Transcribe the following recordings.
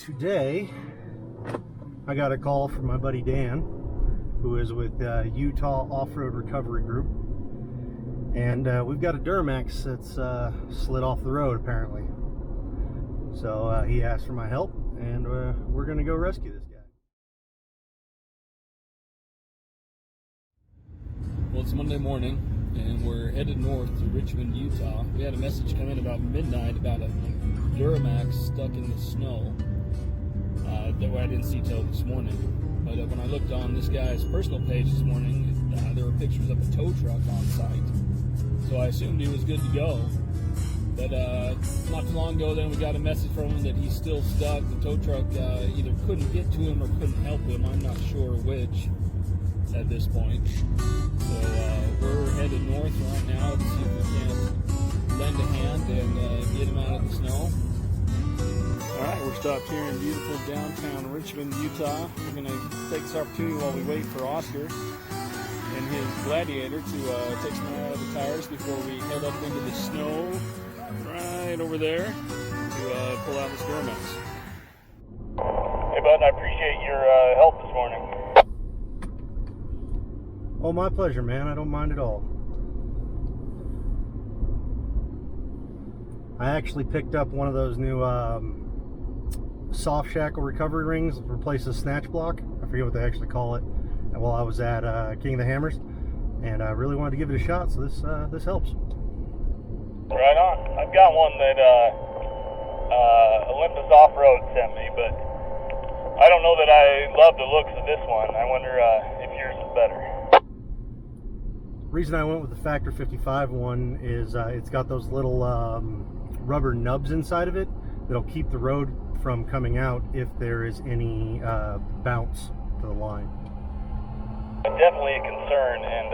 today I got a call from my buddy Dan, who is with Utah Offroad Recovery Group, and we've got a Duramax that's slid off the road apparently. So he asked for my help, and we're gonna go rescue this guy. Well, it's Monday morning and we're headed north to Richmond, Utah. We had a message come in about midnight about a Duramax stuck in the snow that I didn't see till this morning. But when I looked on this guy's personal page this morning, there were pictures of a tow truck on site. So I assumed he was good to go. But not too long ago then we got a message from him that he's still stuck. The tow truck either couldn't get to him or couldn't help him. I'm not sure which at this point. So we're headed north right now to see if we can lend a hand and get him out of the snow. Alright, we're stopped here in beautiful downtown Richmond, Utah. We're going to take this opportunity while we wait for Oscar and his Gladiator to take some air out of the tires before we head up into the snow right over there to pull out this Duramax. Hey bud, I appreciate your help this morning. Oh, my pleasure, man. I don't mind at all. I actually picked up one of those new soft shackle recovery rings that replaces snatch block. I forget what they actually call it. While I was at King of the Hammers, and I really wanted to give it a shot, so this helps. Right on. I've got one that Olympus Off-Road sent me, but I don't know that I love the looks of this one. I wonder if yours is better. The reason I went with the Factor 55 one is it's got those little rubber nubs inside of it that'll keep the road from coming out if there is any bounce to the line. Definitely a concern, and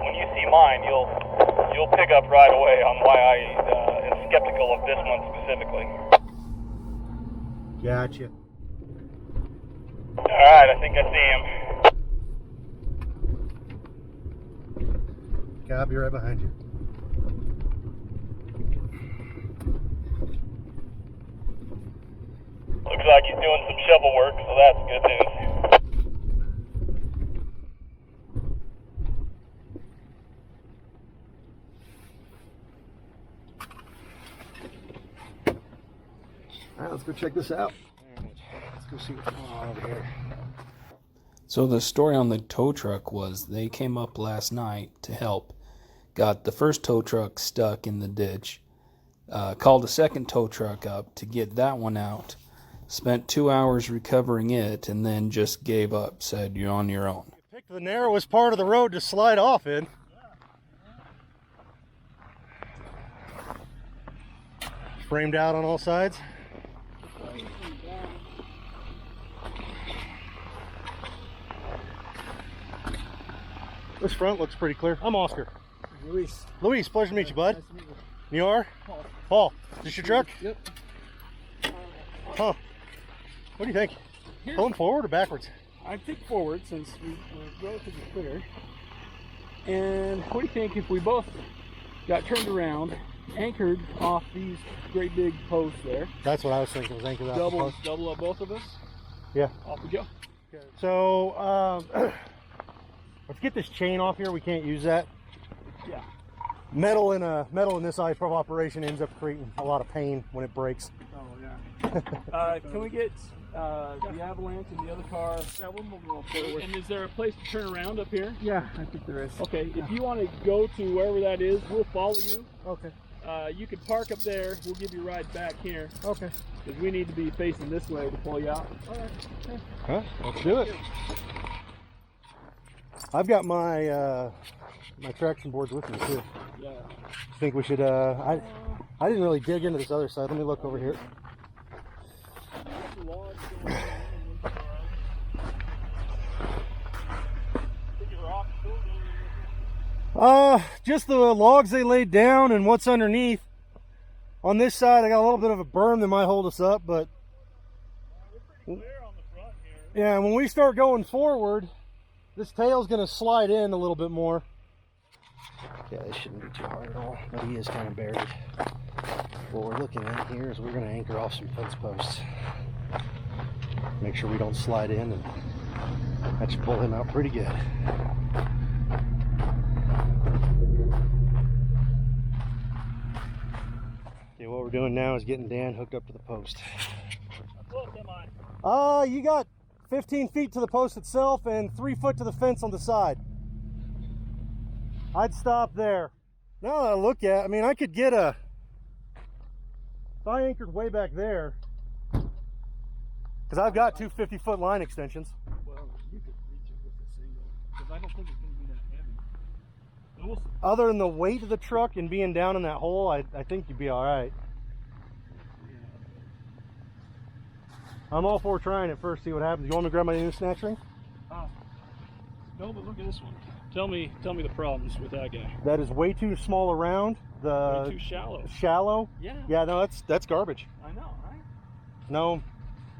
when you see mine, you'll pick up right away on why I am skeptical of this one specifically. Gotcha. All right, I think I see him. Okay, I'll be right behind you. Looks like he's doing some shovel work, so that's good news. All right, let's go check this out. Let's go see what's going on over here. So the story on the tow truck was they came up last night to help, got the first tow truck stuck in the ditch, called a second tow truck up to get that one out, spent 2 hours recovering it, and then just gave up, said you're on your own. You picked the narrowest part of the road to slide off in. Framed out on all sides. This front looks pretty clear. I'm Oscar. Luis. Luis, pleasure to meet you, bud. Nice to meet you. You are? Paul. Paul, is this your truck? Yep. Huh. What do you think? Pulling forward or backwards? I think forward since we're relatively clear. And what do you think if we both got turned around, anchored off these great big posts there? That's what I was thinking, was anchored off the post. Double up both of us? Yeah. Off we go. Okay. So, let's get this chain off here. We can't use that. Yeah. Metal in this type of operation ends up creating a lot of pain when it breaks. Oh, yeah. Can we get the Avalanche and the other car? Yeah, we'll move them forward. And is there a place to turn around up here? Yeah, I think there is. Okay, if you want to go to wherever that is, we'll follow you. Okay. You can park up there. We'll give you a ride back here. Okay. Because we need to be facing this way to pull you out. All right. Okay. Huh? Let's do it. I've got my my traction boards with me too. Yeah. I think we should. I didn't really dig into this other side. Let me look over here. Just the logs they laid down and what's underneath. On this side, I got a little bit of a berm that might hold us up, but We're pretty clear on the front here. yeah, when we start going forward, this tail's going to slide in a little bit more. Yeah, this shouldn't be too hard at all, but he is kind of buried. What we're looking at here is we're going to anchor off some fence posts. Make sure we don't slide in, and that should pull him out pretty good. Okay, what we're doing now is getting Dan hooked up to the post. You got 15 feet to the post itself and 3 foot to the fence on the side. I'd stop there. Now that I look at, I mean, I could get a, if I anchored way back there, because I've got two 50-foot line extensions. Well, you could reach it with a single, because I don't think it's going to be that heavy. We'll see. Other than the weight of the truck and being down in that hole, I think you'd be all right. I'm all for trying it first, see what happens. You want me to grab my new snatch ring? No, but look at this one. Tell me the problems with that guy. That is way too small around. Way too shallow. Shallow? Yeah. Yeah, no, that's garbage. I know, right?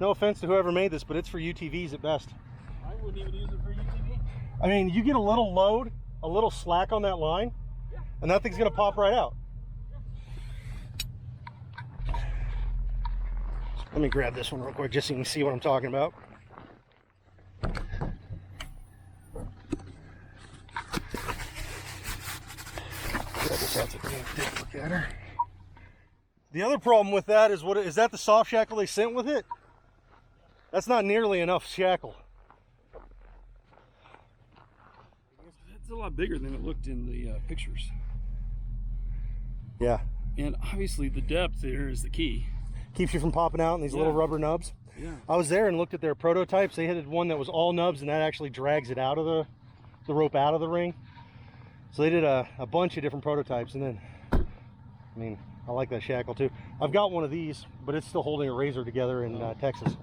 No offense to whoever made this, but it's for UTVs at best. I wouldn't even use it for UTV. I mean, you get a little load, a little slack on that line, and that thing's gonna pop right out. Let me grab this one real quick just so you can see what I'm talking about. Look at her. The other problem with that is, is that the soft shackle they sent with it? That's not nearly enough shackle. It's a lot bigger than it looked in the pictures. Yeah. And obviously the depth there is the key. Keeps you from popping out in these little rubber nubs. Yeah. I was there and looked at their prototypes. They had one that was all nubs, and that actually drags it out of the rope out of the ring. So they did a bunch of different prototypes, and then, I mean, I like that shackle too. I've got one of these, but it's still holding a razor together in Texas.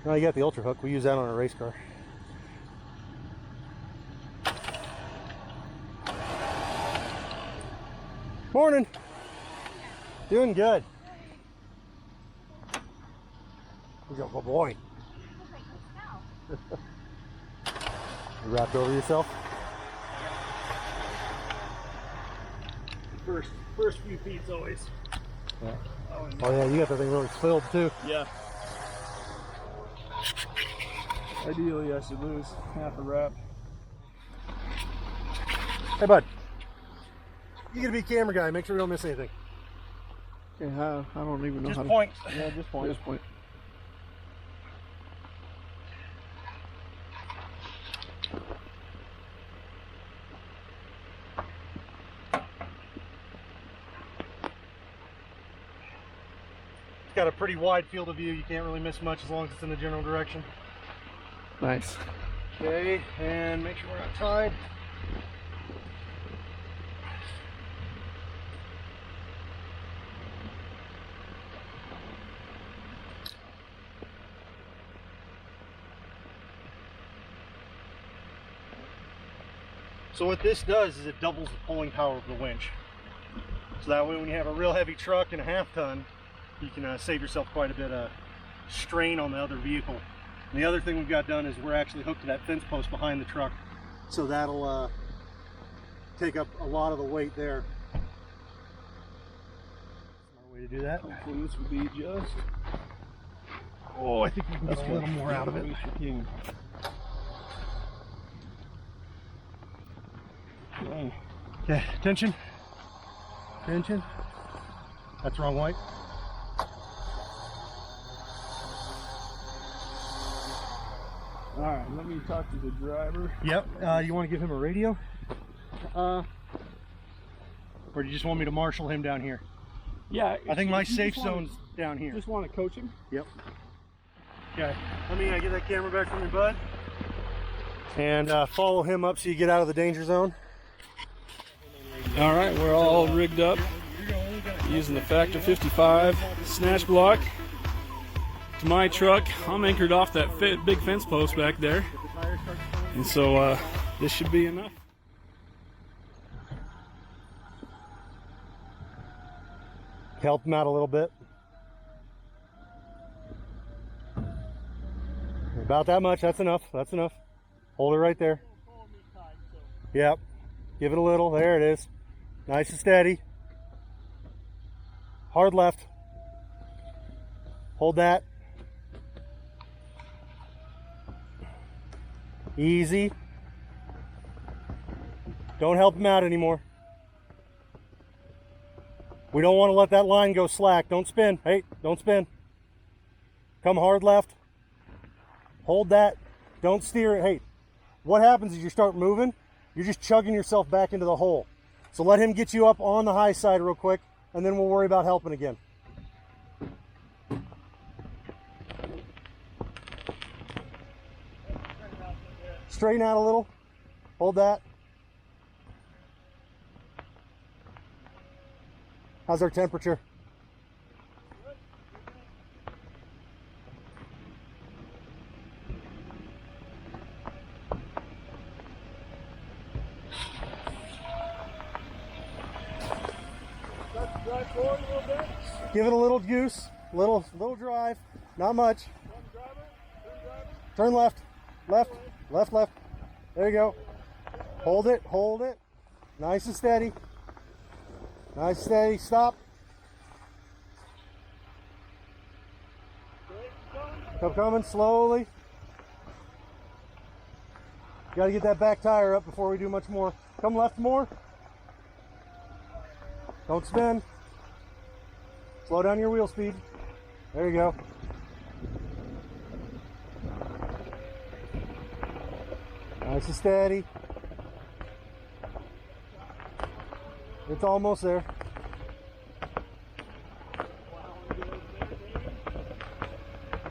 Now you got the Ultra Hook. We use that on a race car. Morning. Doing good. You go, good boy. You wrapped over yourself? First few feet's always. Yeah. Oh yeah, you got that thing really filled too. Yeah. Ideally, I should lose half a wrap. Hey bud, you gotta be a camera guy. Make sure we don't miss anything. Okay, I don't even know Just how point. to... Yeah, just point. Just point. It's got a pretty wide field of view. You can't really miss much as long as it's in the general direction. Nice. Okay, and make sure we're not tied. So what this does is it doubles the pulling power of the winch. So that way when you have a real heavy truck and a half ton, you can save yourself quite a bit of strain on the other vehicle. And the other thing we've got done is we're actually hooked to that fence post behind the truck. So that'll take up a lot of the weight there. Smart way to do that. Hopefully this would be just... Oh, I think we can get a little more out of it. Okay, tension. Tension. That's wrong white. All right, let me talk to the driver. Yep. You want to give him a radio? Or do you just want me to marshal him down here? Yeah. I think my safe zone's down here. Just want to coach him? Yep. Okay. Let me get that camera back from your bud. And follow him up so you get out of the danger zone. All right, we're all rigged up using the Factor 55 snatch block. To my truck, I'm anchored off that big fence post back there, and so this should be enough. Help him out a little bit. About that much. That's enough. That's enough. Hold it right there. Yep. Give it a little. There it is. Nice and steady. Hard left. Hold that. Easy. Don't help him out anymore. We don't want to let that line go slack. Don't spin. Hey, don't spin. Come hard left. Hold that. Don't steer it. Hey, what happens is you start moving, you're just chugging yourself back into the hole. So let him get you up on the high side real quick, and then we'll worry about helping again. Straighten out a little. Hold that. How's our temperature? Drive forward a little bit. Give it a little juice, little drive, not much. Turn left, left, left, left. There you go. Hold it, hold it. Nice and steady. Nice, steady, stop. Keep coming slowly. Got to get that back tire up before we do much more. Come left more. Don't spin. Slow down your wheel speed. There you go. Nice and steady. It's almost there.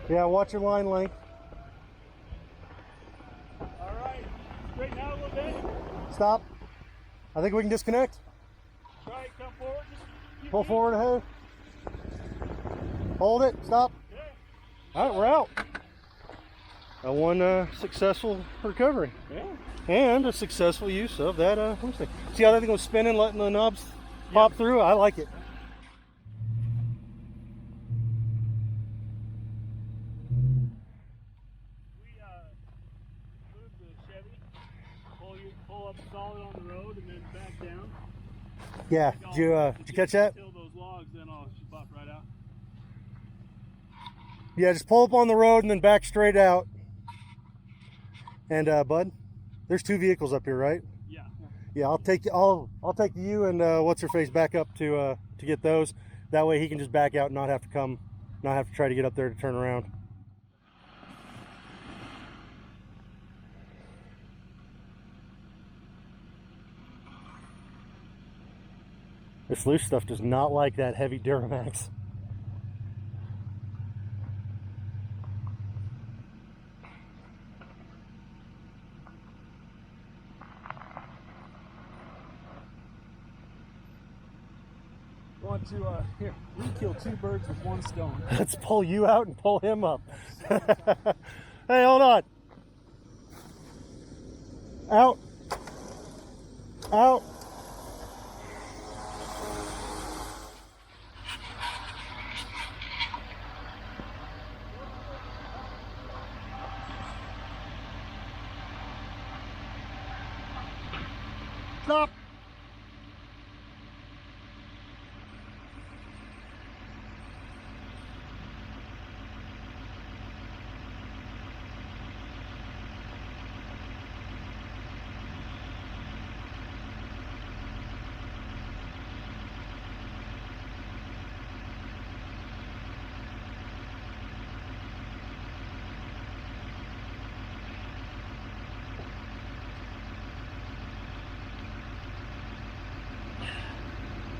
Yeah, watch your line length. All right, straighten out a little bit. Stop. I think we can disconnect. Try and come forward. Just Pull forward ahead. Hold it. Stop. okay. All right, we're out. One successful recovery. Yeah. And a successful use of that homestay. See how that thing was spinning, letting the knobs pop through? I like it. We moved the Chevy. Pull up solid on the road and then back down. Yeah, did you catch that? Kill those logs, then I'll pop right out. Yeah, just pull up on the road and then back straight out. And Bud, there's 2 vehicles up here, right? Yeah. Yeah, I'll take you and what's her face back up to get those. That way he can just back out and not have to try to get up there to turn around. This loose stuff does not like that heavy Duramax. Want to here? We kill 2 birds with 1 stone. Let's pull you out and pull him up. Hey, hold on. Out. Out. Stop.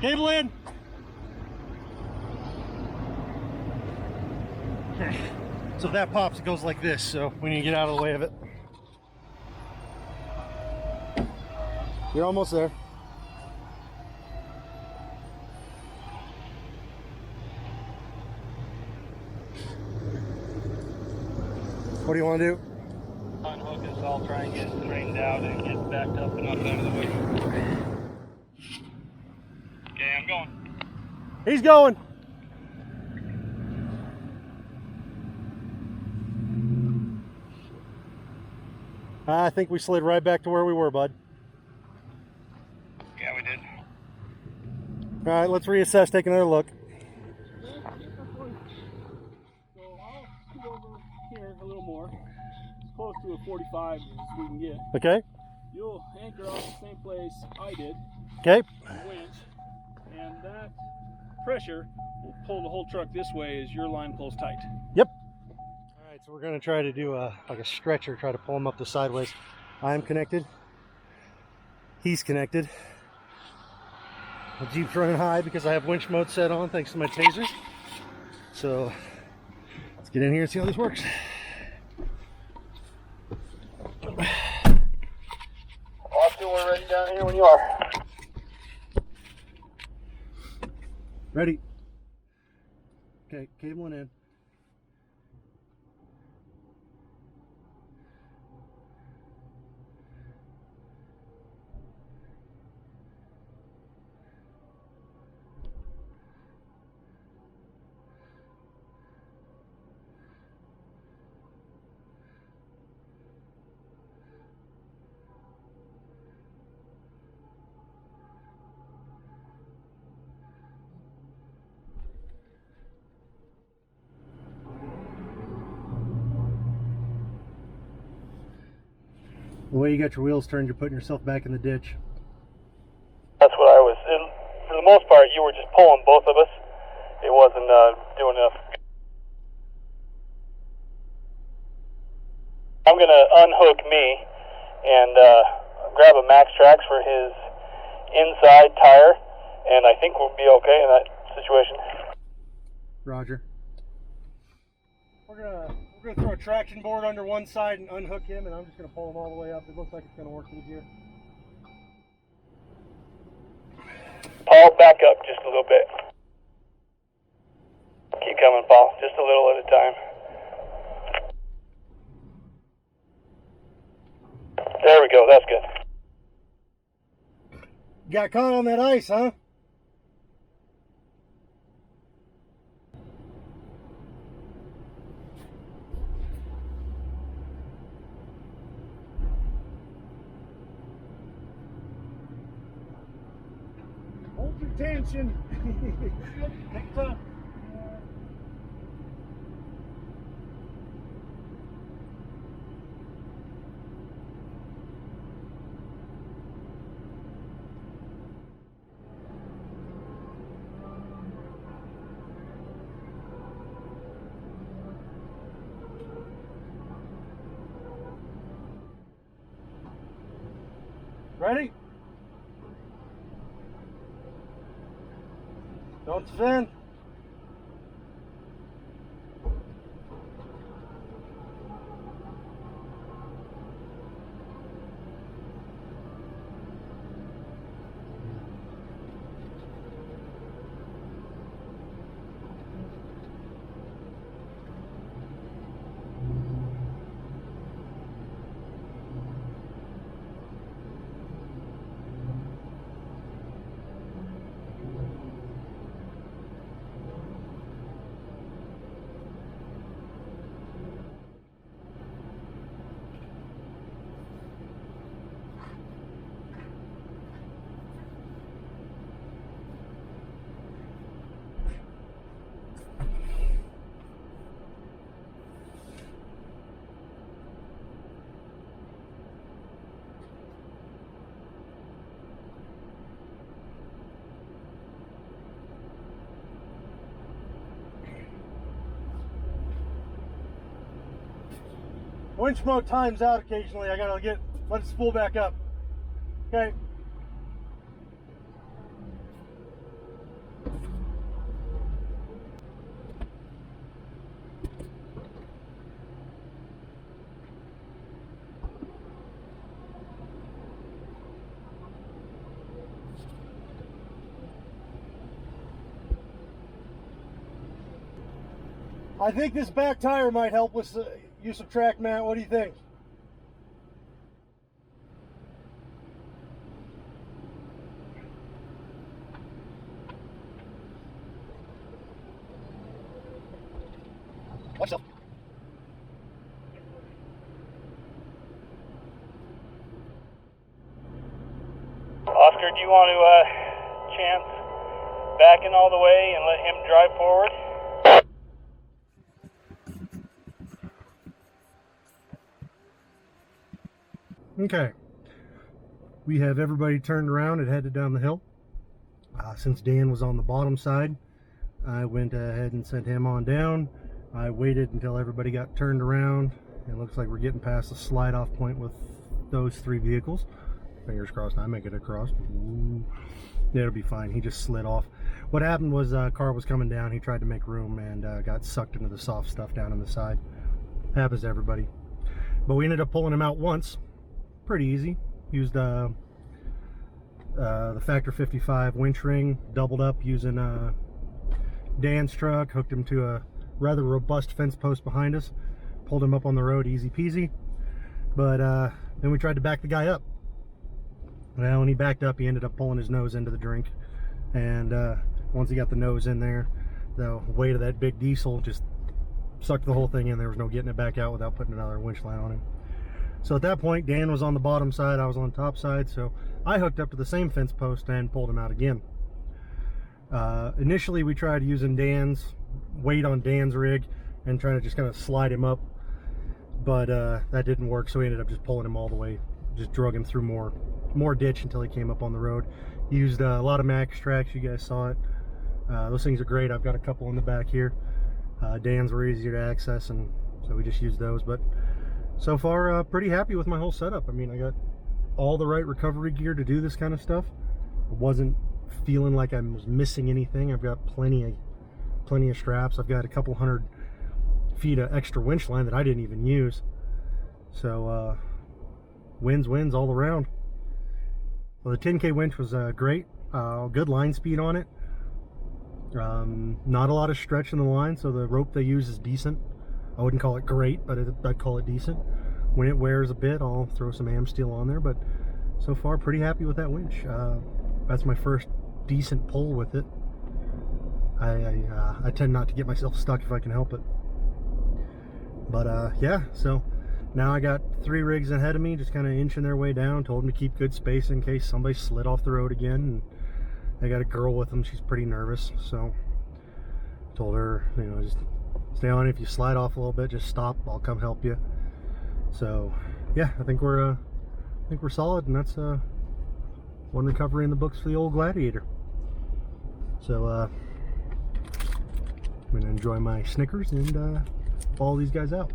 Cable in. Okay. So if that pops, it goes like this. So we need to get out of the way of it. You're almost there. What do you want to do? Unhook us, I'll try and get it straightened out and get backed up and up out of the way. Okay, I'm going. He's going. I think we slid right back to where we were, bud. Yeah, we did. All right, let's reassess, take another look. So I'll scoot over here a little more. close to a 45 as we can get. Okay. You'll anchor off the same place I did. Okay. The winch, and that pressure will pull the whole truck this way as your line pulls tight. Yep. All right, so we're going to try to do like a stretcher, try to pull him up the sideways. I'm connected. He's connected. The Jeep's running high because I have winch mode set on thanks to my taser. So let's get in here and see how this works. Austin, we're ready down here when you are. Ready. Okay, cabling in. The way you got your wheels turned, you're putting yourself back in the ditch. That's what I was. For the most part, you were just pulling both of us. It wasn't doing enough. I'm going to unhook me and grab a Max Trax for his inside tire, and I think we'll be okay in that situation. Roger. We're gonna throw a traction board under one side and unhook him, and I'm just gonna pull him all the way up. It looks like it's gonna work easier. Paul, back up just a little bit. Keep coming, Paul. Just a little at a time. There we go. That's good. Got caught on that ice, huh? Hold your tension. Take time. Ready? Don't spin. Winch mode times out occasionally. I gotta let it spool back up. Okay. I think this back tire might help with use of track, Matt. What do you think? Watch yourself. Oscar, do you want to chance backing all the way and let him drive forward? Okay, we have everybody turned around and headed down the hill. Since Dan was on the bottom side, I went ahead and sent him on down. I waited until everybody got turned around. It looks like we're getting past the slide off point with those 3 vehicles. Fingers crossed I make it across. Ooh. It'll be fine. He just slid off. What happened was a car was coming down. He tried to make room and got sucked into the soft stuff down on the side. Happens to everybody. But we ended up pulling him out once. Pretty easy. Used the Factor 55 winch ring, doubled up using Dan's truck, hooked him to a rather robust fence post behind us, pulled him up on the road, easy peasy. But then we tried to back the guy up. Well, when he backed up, he ended up pulling his nose into the drink, and once he got the nose in there, the weight of that big diesel just sucked the whole thing in. There was no getting it back out without putting another winch line on him. So at that point, Dan was on the bottom side, I was on the top side, so I hooked up to the same fence post and pulled him out again. Initially, we tried using Dan's weight on Dan's rig and trying to just kind of slide him up, but that didn't work, so we ended up just pulling him all the way, just drug him through more ditch until he came up on the road. Used a lot of max tracks, you guys saw it. Those things are great. I've got a couple in the back here. Dan's were easier to access, and so we just used those. But so far, pretty happy with my whole setup. I mean, I got all the right recovery gear to do this kind of stuff. I wasn't feeling like I was missing anything. I've got plenty of straps. I've got a couple 100 feet of extra winch line that I didn't even use. So wins all around. Well, the 10K winch was great. Good line speed on it. Not a lot of stretch in the line, so the rope they use is decent. I wouldn't call it great, but I'd call it decent. When it wears a bit, I'll throw some am steel on there, but so far pretty happy with that winch. That's my first decent pull with it. I tend not to get myself stuck if I can help it. But yeah, so now I got 3 rigs ahead of me, just kind of inching their way down. Told them to keep good space in case somebody slid off the road again. And I got a girl with them. She's pretty nervous, so told her, you know, just stay on. If you slide off a little bit, just stop. I'll come help you. So yeah, I think we're solid, and that's one recovery in the books for the old Gladiator. So I'm gonna enjoy my Snickers and follow these guys out.